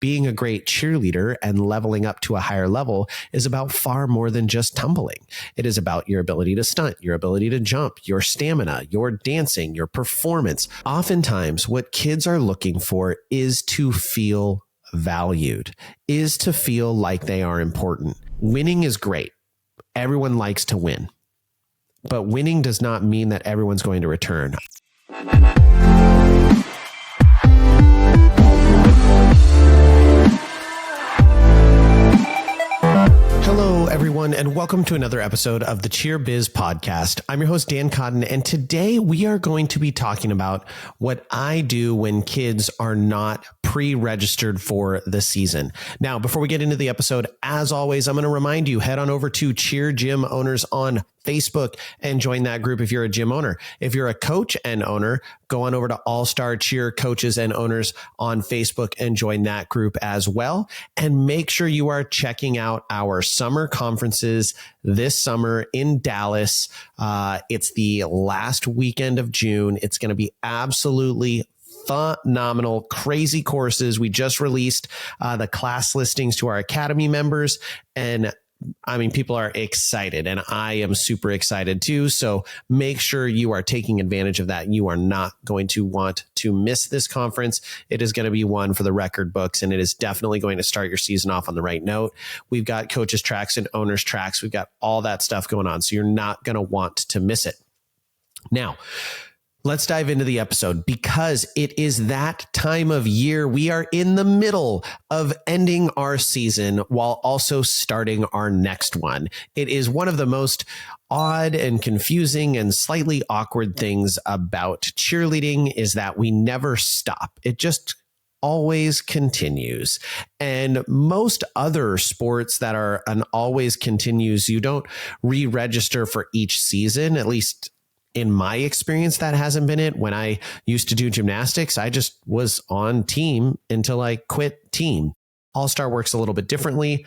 being a great cheerleader and leveling up to a higher level is about far more than just tumbling. It is about your ability to stunt, your ability to jump, your stamina, your dancing, your performance. Oftentimes, what kids are looking for is to feel valued, is to feel like they are important. Winning is great. Everyone likes to win. But winning does not mean that everyone's going to return. Hello, everyone, and welcome to another episode of the Cheer Biz Podcast. I'm your host, Dan Cotton, and today we are going to be talking about what I do when kids are not pre-registered for the season. Now, before we get into the episode, as always, I'm going to remind you, head on over to Cheer Gym Owners on Facebook and join that group if you're a gym owner. If you're a coach and owner, go on over to All-Star Cheer Coaches and Owners on Facebook and join that group as well. And make sure you are checking out our summer conferences this summer in Dallas. It's the last weekend of June. It's going to be absolutely phenomenal, crazy courses. We just released the class listings to our Academy members, and I mean, people are excited, and I am super excited too. So make sure you are taking advantage of that. You are not going to want to miss this conference. It is going to be one for the record books, and it is definitely going to start your season off on the right note. We've got coaches tracks and owners tracks. We've got all that stuff going on. So you're not going to want to miss it. Now, let's dive into the episode because it is that time of year. We are in the middle of ending our season while also starting our next one. It is one of the most odd and confusing and slightly awkward things about cheerleading is that we never stop. It just always continues. And most other sports that are an always continues, you don't re-register for each season, at least in my experience, that hasn't been it. When I used to do gymnastics, I just was on team until I quit team. All-Star works a little bit differently.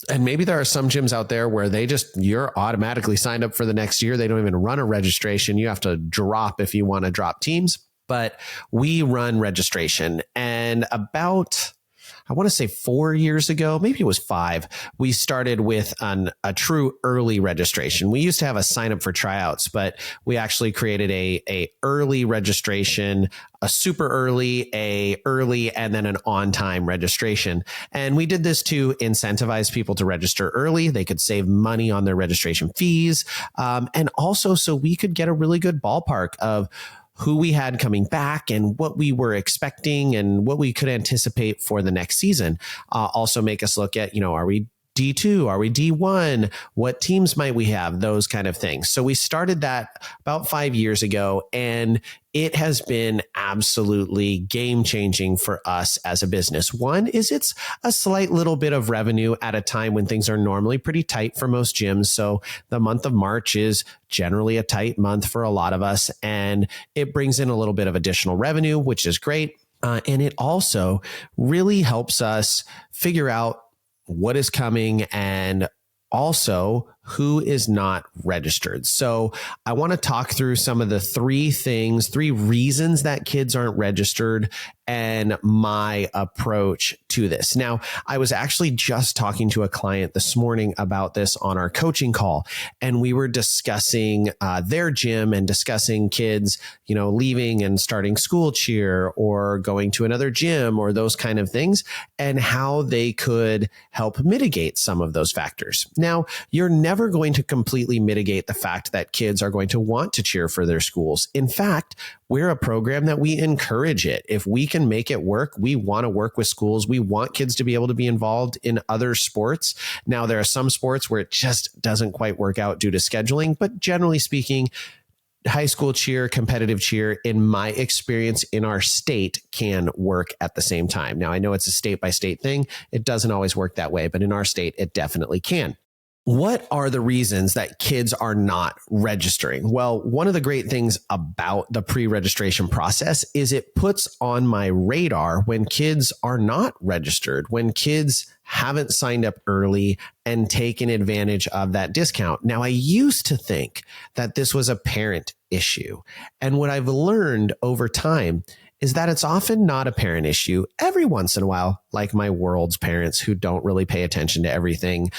And maybe there are some gyms out there where you're automatically signed up for the next year. They don't even run a registration. You have to drop if you want to drop teams. But we run registration. And about, I want to say 4 years ago, maybe it was 5, we started with a true early registration. We used to have a sign up for tryouts, but we actually created a early registration, a super early, a early, and then an on-time registration. And we did this to incentivize people to register early. They could save money on their registration fees. And also so we could get a really good ballpark of who we had coming back and what we were expecting and what we could anticipate for the next season. Also make us look at, are we D2? Are we D1? What teams might we have? Those kind of things. So we started that about 5 years ago, and it has been absolutely game-changing for us as a business. One is it's a slight little bit of revenue at a time when things are normally pretty tight for most gyms. So the month of March is generally a tight month for a lot of us, and it brings in a little bit of additional revenue, which is great. And it also really helps us figure out what is coming and also who is not registered. So I want to talk through some of the 3 reasons that kids aren't registered and my approach to this. Now, I was actually just talking to a client this morning about this on our coaching call, and we were discussing their gym and discussing kids, leaving and starting school cheer or going to another gym or those kind of things and how they could help mitigate some of those factors. Now, you're never going to completely mitigate the fact that kids are going to want to cheer for their schools. In fact, we're a program that we encourage it. If we can make it work, we want to work with schools. We want kids to be able to be involved in other sports. Now, there are some sports where it just doesn't quite work out due to scheduling, but generally speaking, high school cheer, competitive cheer, in my experience in our state, can work at the same time. Now, I know it's a state by state thing. It doesn't always work that way, but in our state, it definitely can. What are the reasons that kids are not registering? Well, one of the great things about the pre-registration process is it puts on my radar when kids are not registered, when kids haven't signed up early and taken advantage of that discount. Now, I used to think that this was a parent issue. And what I've learned over time is that it's often not a parent issue. Every once in a while, like my world's parents who don't really pay attention to everything.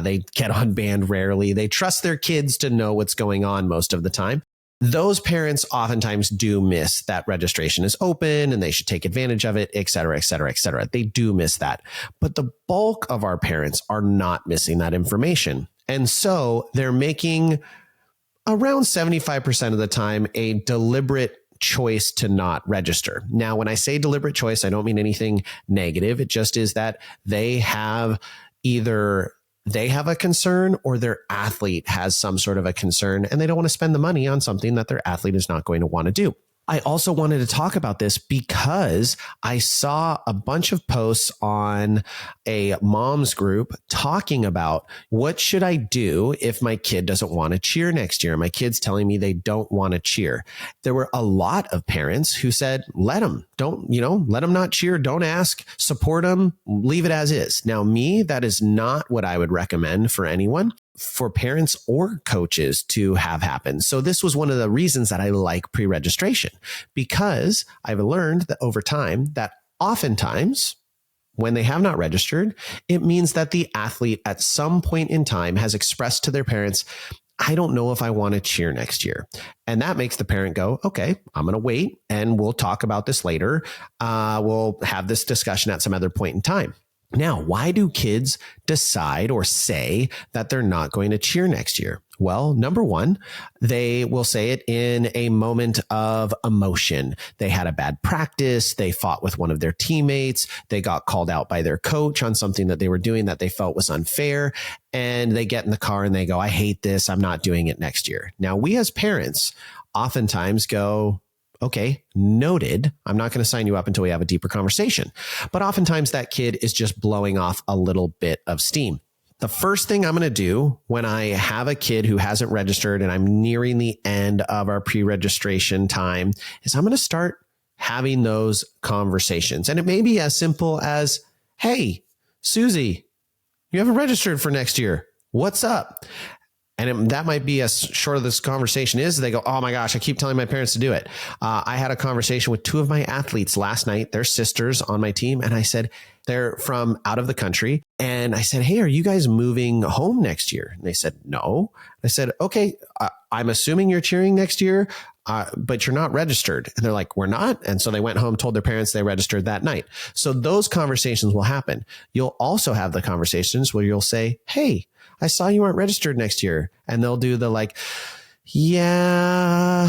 They get on band rarely. They trust their kids to know what's going on most of the time. Those parents oftentimes do miss that registration is open and they should take advantage of it, et cetera, et cetera, et cetera. They do miss that. But the bulk of our parents are not missing that information. And so they're making around 75% of the time a deliberate choice to not register. Now, when I say deliberate choice, I don't mean anything negative. It just is that they have a concern or their athlete has some sort of a concern and they don't want to spend the money on something that their athlete is not going to want to do. I also wanted to talk about this because I saw a bunch of posts on a mom's group talking about what should I do if my kid doesn't want to cheer next year. My kid's telling me they don't want to cheer. There were a lot of parents who said, let them not cheer. Don't ask, support them, leave it as is. Now, that is not what I would recommend for anyone, for parents or coaches to have happen. So this was one of the reasons that I like pre-registration, because I've learned that over time that oftentimes when they have not registered, it means that the athlete at some point in time has expressed to their parents, I don't know if I want to cheer next year. And that makes the parent go, okay, I'm going to wait and we'll talk about this later. We'll have this discussion at some other point in time. Now, why do kids decide or say that they're not going to cheer next year? Well, number one, they will say it in a moment of emotion. They had a bad practice. They fought with one of their teammates. They got called out by their coach on something that they were doing that they felt was unfair. And they get in the car and they go, I hate this. I'm not doing it next year. Now, we as parents oftentimes go, okay, noted. I'm not going to sign you up until we have a deeper conversation. But oftentimes that kid is just blowing off a little bit of steam. The first thing I'm going to do when I have a kid who hasn't registered and I'm nearing the end of our pre-registration time is I'm going to start having those conversations. And it may be as simple as, hey, Susie, you haven't registered for next year. What's up? And that might be as short as this conversation is. They go, oh my gosh, I keep telling my parents to do it. I had a conversation with two of my athletes last night. They're sisters on my team. And I said, they're from out of the country. And I said, hey, are you guys moving home next year? And they said, no. I said, okay, I'm assuming you're cheering next year, but you're not registered. And they're like, we're not. And so they went home, told their parents they registered that night. So those conversations will happen. You'll also have the conversations where you'll say, hey, I saw you weren't registered next year. And they'll do the like, yeah,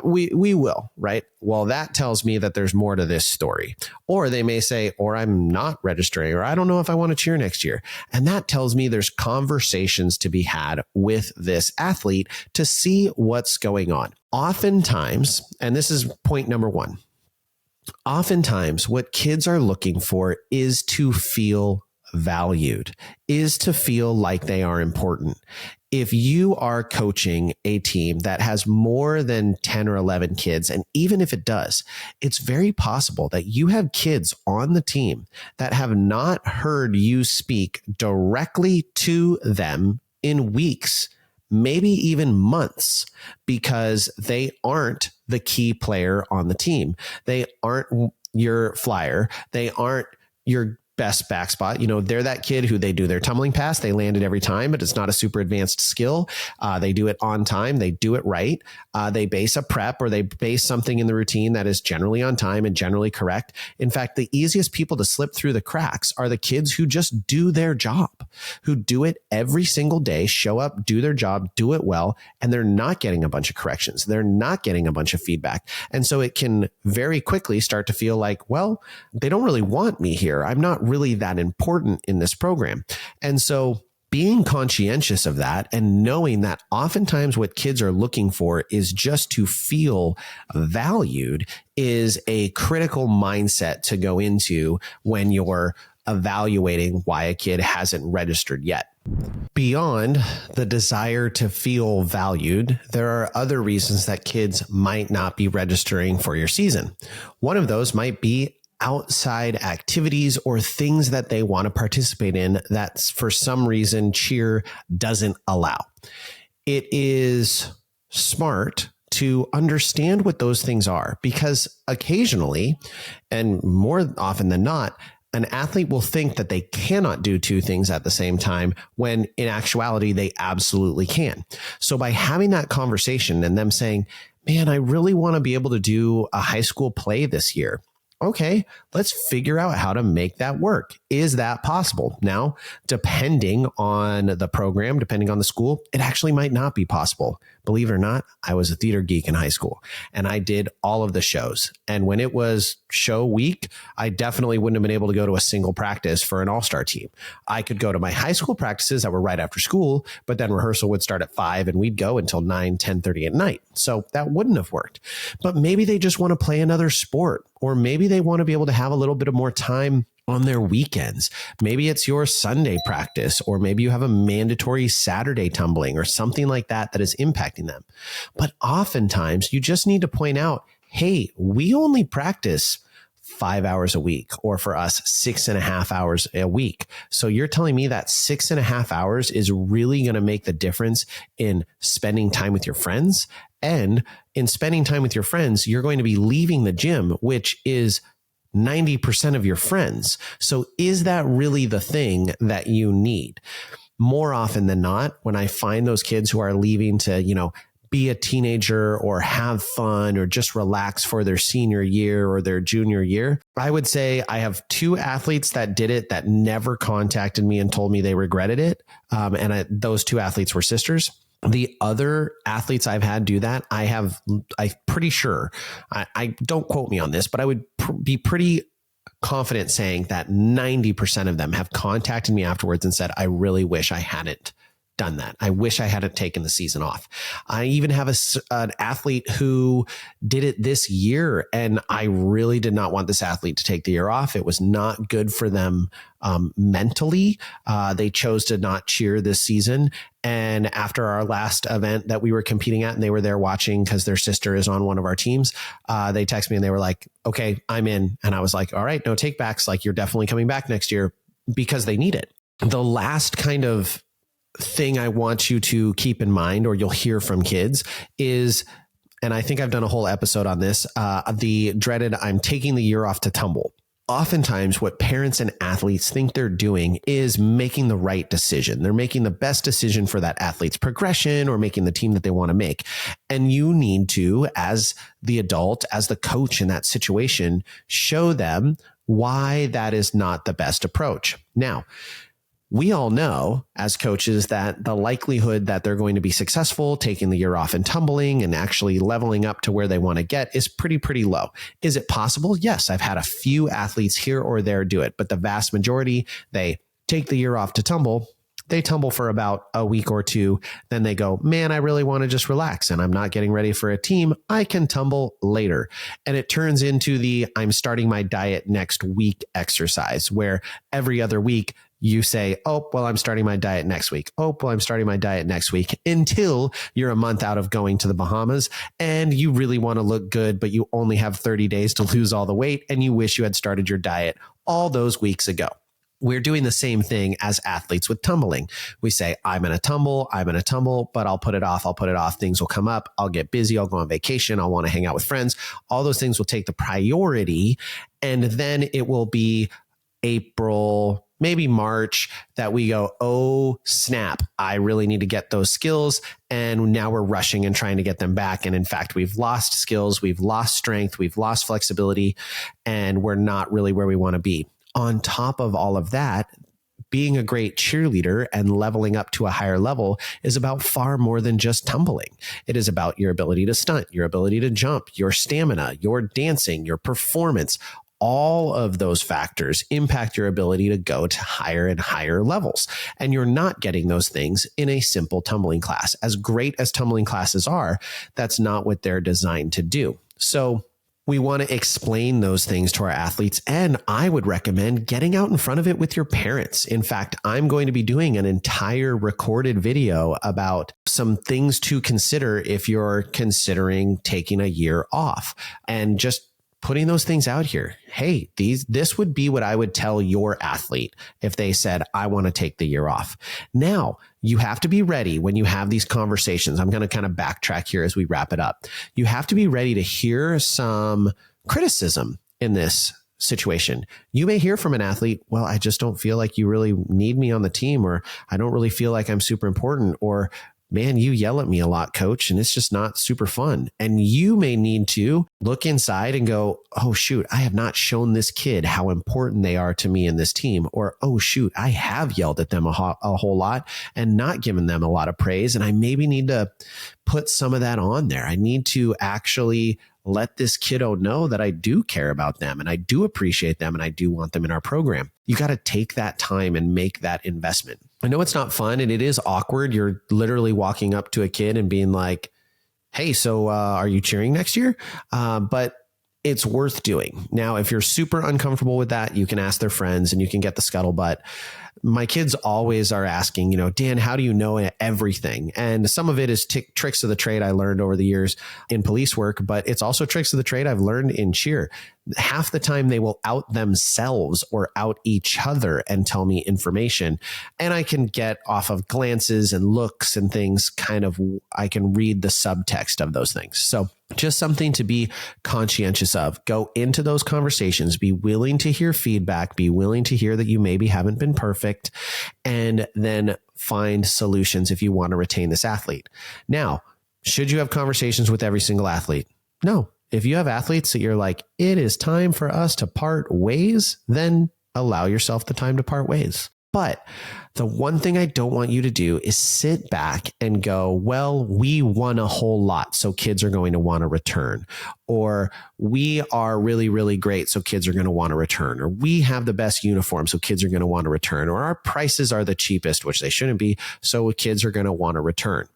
we will, right? Well, that tells me that there's more to this story. Or they may say, or I'm not registering, or I don't know if I want to cheer next year. And that tells me there's conversations to be had with this athlete to see what's going on. Oftentimes, and this is point number one, oftentimes what kids are looking for is to feel valued, is to feel like they are important. If you are coaching a team that has more than 10 or 11 kids, and even if it does, it's very possible that you have kids on the team that have not heard you speak directly to them in weeks, maybe even months, because they aren't the key player on the team. They aren't your flyer. They aren't your best back spot. They're that kid who they do their tumbling pass. They land it every time, but it's not a super advanced skill. They do it on time. They do it right. They base a prep or they base something in the routine that is generally on time and generally correct. In fact, the easiest people to slip through the cracks are the kids who just do their job, who do it every single day, show up, do their job, do it well, and they're not getting a bunch of corrections. They're not getting a bunch of feedback. And so it can very quickly start to feel like, well, they don't really want me here. I'm not really that important in this program. And so being conscientious of that and knowing that oftentimes what kids are looking for is just to feel valued is a critical mindset to go into when you're evaluating why a kid hasn't registered yet. Beyond the desire to feel valued, there are other reasons that kids might not be registering for your season. One of those might be outside activities or things that they want to participate in that for some reason cheer doesn't allow. It is smart to understand what those things are, because occasionally, and more often than not, an athlete will think that they cannot do two things at the same time when in actuality, they absolutely can. So by having that conversation and them saying, man, I really want to be able to do a high school play this year. Okay, let's figure out how to make that work. Is that possible? Now, depending on the program, depending on the school, it actually might not be possible. Believe it or not, I was a theater geek in high school and I did all of the shows. And when it was show week, I definitely wouldn't have been able to go to a single practice for an all-star team. I could go to my high school practices that were right after school, but then rehearsal would start at 5 and we'd go until 10:30 at night. So that wouldn't have worked. But maybe they just want to play another sport, or maybe they want to be able to have a little bit of more time on their weekends. Maybe it's your Sunday practice, or maybe you have a mandatory Saturday tumbling or something like that that is impacting them. But oftentimes you just need to point out, hey, we only practice 5 hours a week, or for us, 6.5 hours a week. So you're telling me that 6.5 hours is really going to make the difference in spending time with your friends? And in spending time with your friends, you're going to be leaving the gym, which is 90% of your friends. So is that really the thing that you need? More often than not, when I find those kids who are leaving to, be a teenager or have fun or just relax for their senior year or their junior year, I would say I have 2 athletes that did it that never contacted me and told me they regretted it. Those 2 athletes were sisters. The other athletes I've had do that, I'm pretty sure, I don't quote me on this, but I would be pretty confident saying that 90% of them have contacted me afterwards and said, I really wish I hadn't done that. I wish I hadn't taken the season off. I even have an athlete who did it this year, and I really did not want this athlete to take the year off. It was not good for them mentally. They chose to not cheer this season. And after our last event that we were competing at, and they were there watching because their sister is on one of our teams, they texted me and they were like, okay, I'm in. And I was like, all right, no take backs. Like, you're definitely coming back next year, because they need it. The last kind of thing I want you to keep in mind, or you'll hear from kids, is, and I think I've done a whole episode on this, the dreaded, I'm taking the year off to tumble. Oftentimes what parents and athletes think they're doing is making the right decision. They're making the best decision for that athlete's progression or making the team that they want to make. And you need to, as the adult, as the coach in that situation, show them why that is not the best approach. Now, we all know as coaches that the likelihood that they're going to be successful taking the year off and tumbling and actually leveling up to where they want to get is pretty low. Is it possible? Yes. I've had a few athletes here or there do it, but the vast majority, they take the year off to tumble. They tumble for about a week or 2. Then they go, man, I really want to just relax and I'm not getting ready for a team. I can tumble later. And it turns into the I'm starting my diet next week exercise, where every other week you say, oh, well, I'm starting my diet next week. Oh, well, I'm starting my diet next week, until you're a month out of going to the Bahamas and you really want to look good, but you only have 30 days to lose all the weight and you wish you had started your diet all those weeks ago. We're doing the same thing as athletes with tumbling. We say, I'm going to tumble, but I'll put it off. Things will come up. I'll get busy. I'll go on vacation. I'll want to hang out with friends. All those things will take the priority. And then it will be April, maybe March, that we go, oh, snap, I really need to get those skills. And now we're rushing and trying to get them back. And in fact, we've lost skills, we've lost strength, we've lost flexibility, and we're not really where we want to be. On top of all of that, being a great cheerleader and leveling up to a higher level is about far more than just tumbling. It is about your ability to stunt, your ability to jump, your stamina, your dancing, your performance. All of those factors impact your ability to go to higher and higher levels. And you're not getting those things in a simple tumbling class. As great as tumbling classes are, that's not what they're designed to do. So we want to explain those things to our athletes. And I would recommend getting out in front of it with your parents. In fact, I'm going to be doing an entire recorded video about some things to consider if you're considering taking a year off, and just putting those things out here. Hey, this would be what I would tell your athlete if they said, I want to take the year off. Now, you have to be ready when you have these conversations. I'm going to kind of backtrack here as we wrap it up. You have to be ready to hear some criticism in this situation. You may hear from an athlete, well, I just don't feel like you really need me on the team, or I don't really feel like I'm super important, or man, you yell at me a lot, coach, and it's just not super fun. And you may need to look inside and go, oh, shoot, I have not shown this kid how important they are to me in this team. Or, oh, shoot, I have yelled at them a whole lot and not given them a lot of praise. And I maybe need to put some of that on there. I need to actually let this kiddo know that I do care about them and I do appreciate them and I do want them in our program. You got to take that time and make that investment. I know it's not fun and it is awkward. You're literally walking up to a kid and being like, hey, so are you cheering next year? But it's worth doing. Now, if you're super uncomfortable with that, you can ask their friends and you can get the scuttlebutt. My kids always are asking, Dan, how do you know everything? And some of it is tricks of the trade I learned over the years in police work, but it's also tricks of the trade I've learned in cheer. Half the time they will out themselves or out each other and tell me information. And I can get off of glances and looks and things I can read the subtext of those things. So just something to be conscientious of. Go into those conversations, be willing to hear feedback, be willing to hear that you maybe haven't been perfect, and then find solutions if you want to retain this athlete. Now, should you have conversations with every single athlete? No. If you have athletes that you're like, it is time for us to part ways, then allow yourself the time to part ways. But the one thing I don't want you to do is sit back and go, well, we won a whole lot, so kids are going to want to return. Or we are really, really great, so kids are going to want to return. Or we have the best uniform, so kids are going to want to return. Or our prices are the cheapest, which they shouldn't be, so kids are going to want to return.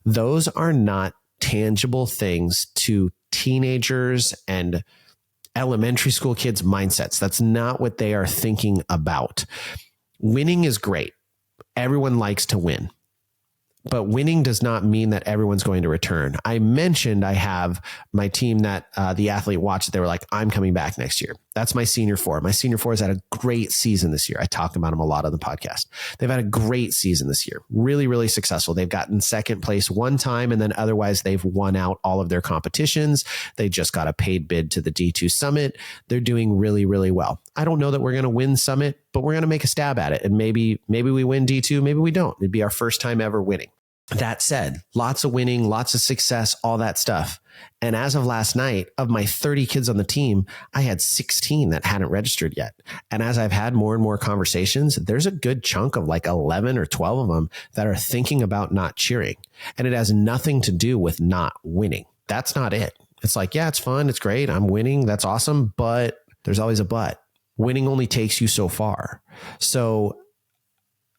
Those are not tangible things to teenagers and elementary school kids' mindsets. That's not what they are thinking about. Winning is great. Everyone likes to win. But winning does not mean that everyone's going to return. I mentioned I have my team that the athlete watched. They were like, I'm coming back next year. That's my senior four. My senior four has had a great season this year. I talked about them a lot on the podcast. They've had a great season this year. Really, really successful. They've gotten second place one time, and then otherwise they've won out all of their competitions. They just got a paid bid to the D2 Summit. They're doing really, really well. I don't know that we're going to win Summit, but we're going to make a stab at it. And maybe we win D2, maybe we don't. It'd be our first time ever winning. That said, lots of winning, lots of success, all that stuff. And as of last night, of my 30 kids on the team, I had 16 that hadn't registered yet. And as I've had more and more conversations, there's a good chunk of like 11 or 12 of them that are thinking about not cheering. And it has nothing to do with not winning. That's not it. It's like, yeah, it's fun. It's great. I'm winning. That's awesome. But there's always a but. Winning only takes you so far. So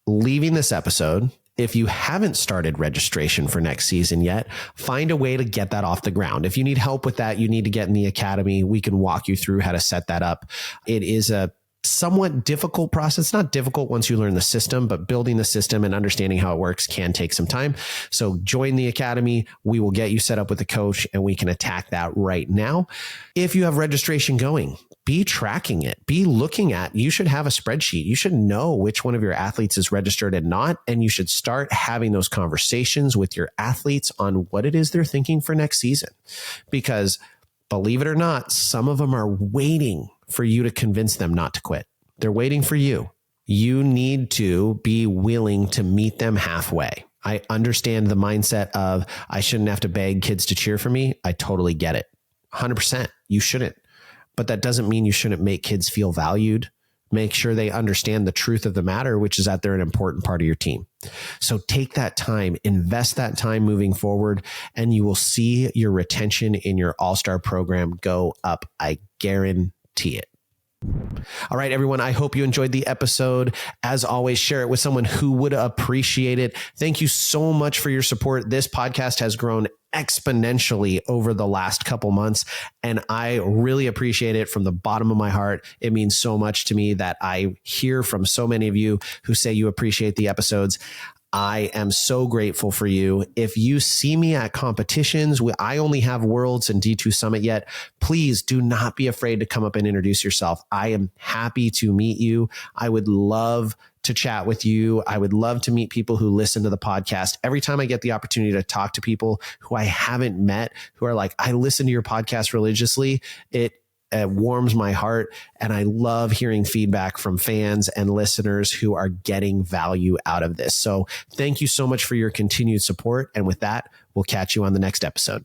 leaving this episode, if you haven't started registration for next season yet, find a way to get that off the ground. If you need help with that, you need to get in the academy. We can walk you through how to set that up. It is a somewhat difficult process. It's not difficult once you learn the system, but building the system and understanding how it works can take some time. So join the academy. We will get you set up with a coach and we can attack that right now. If you have registration going, be tracking it, be looking at, you should have a spreadsheet. You should know which one of your athletes is registered and not, and you should start having those conversations with your athletes on what it is they're thinking for next season. Because believe it or not, some of them are waiting for you to convince them not to quit. They're waiting for you. You need to be willing to meet them halfway. I understand the mindset of I shouldn't have to beg kids to cheer for me. I totally get it. 100%. You shouldn't. But that doesn't mean you shouldn't make kids feel valued. Make sure they understand the truth of the matter, which is that they're an important part of your team. So take that time, invest that time moving forward, and you will see your retention in your all-star program go up. I guarantee it. All right, everyone. I hope you enjoyed the episode. As always, share it with someone who would appreciate it. Thank you so much for your support. This podcast has grown exponentially over the last couple months, and I really appreciate it from the bottom of my heart. It means so much to me that I hear from so many of you who say you appreciate the episodes. I am so grateful for you. If you see me at competitions, I only have Worlds and D2 Summit yet. Please do not be afraid to come up and introduce yourself. I am happy to meet you. I would love to chat with you. I would love to meet people who listen to the podcast. Every time I get the opportunity to talk to people who I haven't met, who are like, I listen to your podcast religiously, it warms my heart. And I love hearing feedback from fans and listeners who are getting value out of this. So thank you so much for your continued support. And with that, we'll catch you on the next episode.